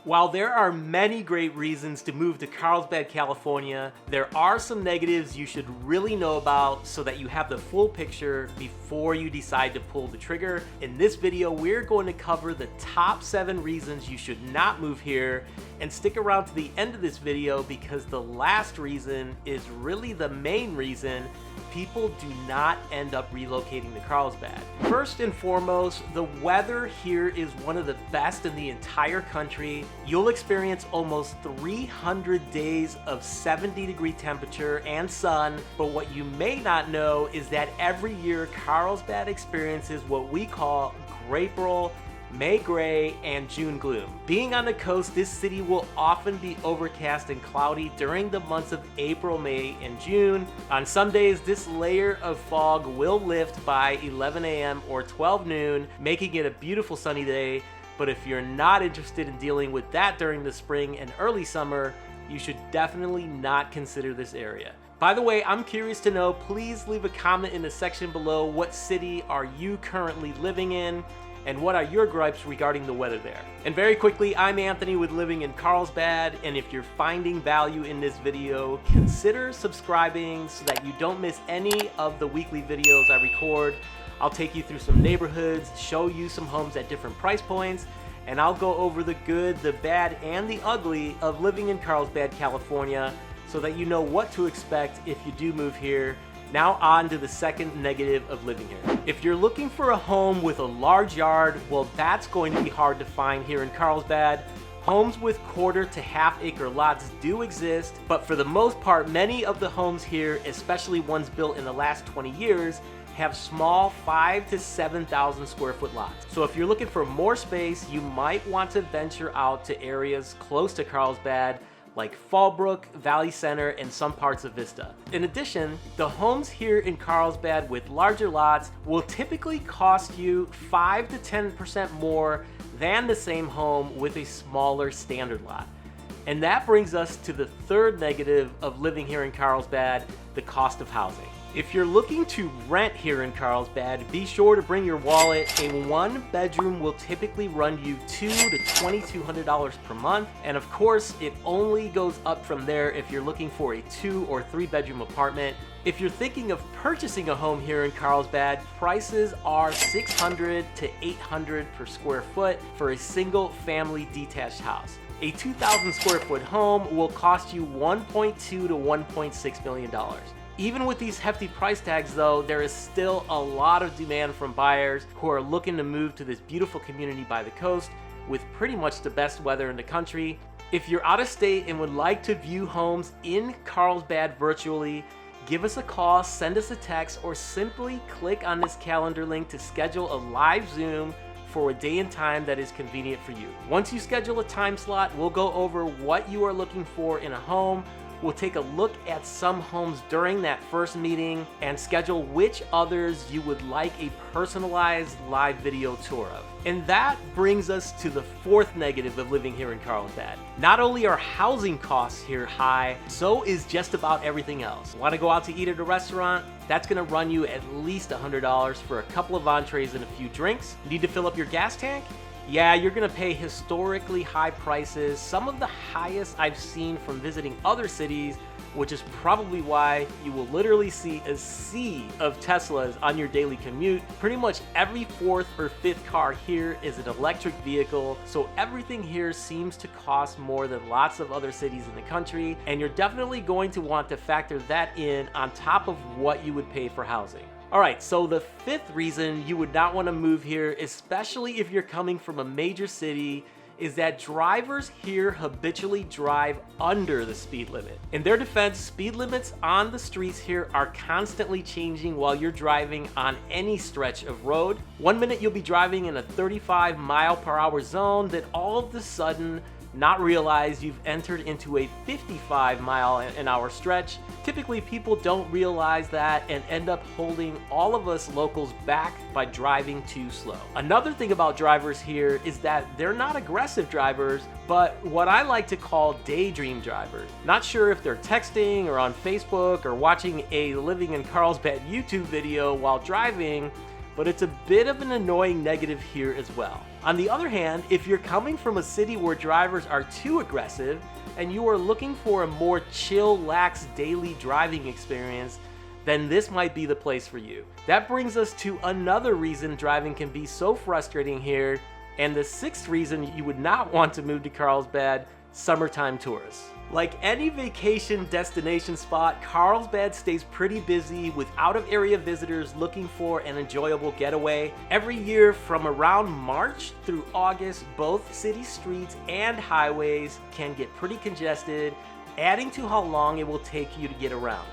While there are many great reasons to move to Carlsbad, California, there are some negatives you should really know about so that you have the full picture before you decide to pull the trigger. In this video, we're going to cover the top 7 reasons you should not move here, and stick around to the end of this video because the last reason is really the main reason people do not end up relocating to Carlsbad. First and foremost, the weather here is one of the best in the entire country. You'll experience almost 300 days of 70-degree temperature and sun, but what you may not know is that every year Carlsbad experiences what we call April, May gray, and June gloom. Being on the coast, this city will often be overcast and cloudy during the months of April, May, and June. On some days, this layer of fog will lift by 11 a.m. or 12 noon, making it a beautiful sunny day. But if you're not interested in dealing with that during the spring and early summer, you should definitely not consider this area. By the way, I'm curious to know, please leave a comment in the section below. What city are you currently living in? And what are your gripes regarding the weather there? And very quickly, I'm Anthony with Living in Carlsbad, and if you're finding value in this video, consider subscribing so that you don't miss any of the weekly videos I record. I'll take you through some neighborhoods, show you some homes at different price points, and I'll go over the good, the bad, and the ugly of living in Carlsbad, California, so that you know what to expect if you do move here. Now on to the second negative of living here. If you're looking for a home with a large yard, well, that's going to be hard to find here in Carlsbad. Homes with quarter to half acre lots do exist, but for the most part, many of the homes here, especially ones built in the last 20 years, have small 5,000 to 7,000 square foot lots. So if you're looking for more space, you might want to venture out to areas close to Carlsbad, like Fallbrook, Valley Center, and some parts of Vista. In addition, the homes here in Carlsbad with larger lots will typically cost you 5 to 10% more than the same home with a smaller standard lot. And that brings us to the third negative of living here in Carlsbad, the cost of housing. If you're looking to rent here in Carlsbad, be sure to bring your wallet. A 1-bedroom will typically run you $200 to $2,200 per month, and of course, it only goes up from there if you're looking for a 2 or 3-bedroom apartment. If you're thinking of purchasing a home here in Carlsbad, prices are $600 to $800 per square foot for a single-family detached house. A 2,000 square foot home will cost you $1.2 to $1.6 million. Even with these hefty price tags though, there is still a lot of demand from buyers who are looking to move to this beautiful community by the coast with pretty much the best weather in the country. If you're out of state and would like to view homes in Carlsbad virtually, give us a call, send us a text, or simply click on this calendar link to schedule a live Zoom for a day and time that is convenient for you. Once you schedule a time slot, we'll go over what you are looking for in a home. We'll take a look at some homes during that first meeting and schedule which others you would like a personalized live video tour of. And that brings us to the fourth negative of living here in Carlsbad. Not only are housing costs here high, so is just about everything else. Want to go out to eat at a restaurant? That's going to run you at least $100 for a couple of entrees and a few drinks. Need to fill up your gas tank? Yeah, you're gonna pay historically high prices, some of the highest I've seen from visiting other cities, which is probably why you will literally see a sea of Teslas on your daily commute. Pretty much every 4th or 5th car here is an electric vehicle, so everything here seems to cost more than lots of other cities in the country, and you're definitely going to want to factor that in on top of what you would pay for housing. Alright, so the fifth reason you would not want to move here, especially if you're coming from a major city, is that drivers here habitually drive under the speed limit. In their defense, speed limits on the streets here are constantly changing while you're driving on any stretch of road. One minute you'll be driving in a 35 mile per hour zone, then all of a sudden not realize you've entered into a 55 mile an hour stretch. Typically people don't realize that and end up holding all of us locals back by driving too slow. Another thing about drivers here is that they're not aggressive drivers, but what I like to call daydream drivers. Not sure if they're texting or on Facebook or watching a Living in Carlsbad YouTube video while driving, but it's a bit of an annoying negative here as well. On the other hand, if you're coming from a city where drivers are too aggressive and you are looking for a more chill, lax daily driving experience, then this might be the place for you. That brings us to another reason driving can be so frustrating here, and the sixth reason you would not want to move to Carlsbad: summertime tourists. Like any vacation destination spot, Carlsbad stays pretty busy with out-of-area visitors looking for an enjoyable getaway. Every year from around March through August, both city streets and highways can get pretty congested, adding to how long it will take you to get around.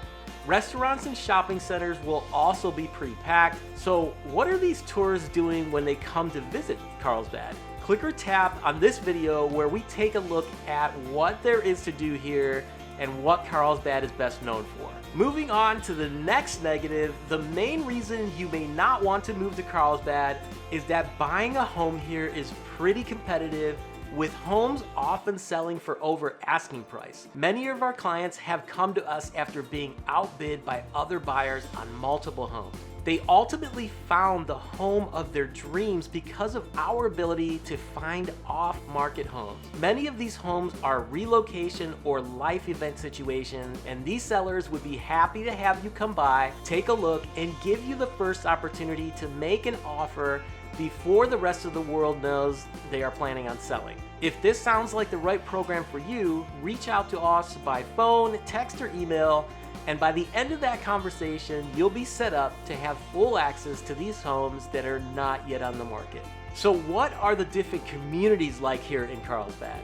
Restaurants and shopping centers will also be pretty packed. So what are these tourists doing when they come to visit Carlsbad? Click or tap on this video where we take a look at what there is to do here and what Carlsbad is best known for. Moving on to the next negative, the main reason you may not want to move to Carlsbad is that buying a home here is pretty competitive, with homes often selling for over asking price. Many of our clients have come to us after being outbid by other buyers on multiple homes. They ultimately found the home of their dreams because of our ability to find off-market homes. Many of these homes are relocation or life event situations, and these sellers would be happy to have you come by, take a look, and give you the first opportunity to make an offer before the rest of the world knows they are planning on selling. If this sounds like the right program for you, reach out to us by phone, text, or email, and by the end of that conversation, you'll be set up to have full access to these homes that are not yet on the market. So what are the different communities like here in Carlsbad?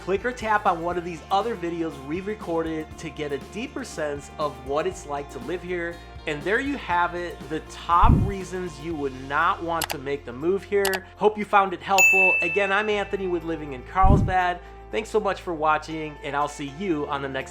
Click or tap on one of these other videos we've recorded to get a deeper sense of what it's like to live here. And there you have it, the top reasons you would not want to make the move here. Hope you found it helpful. Again, I'm Anthony with Living in Carlsbad. Thanks so much for watching, and I'll see you on the next video.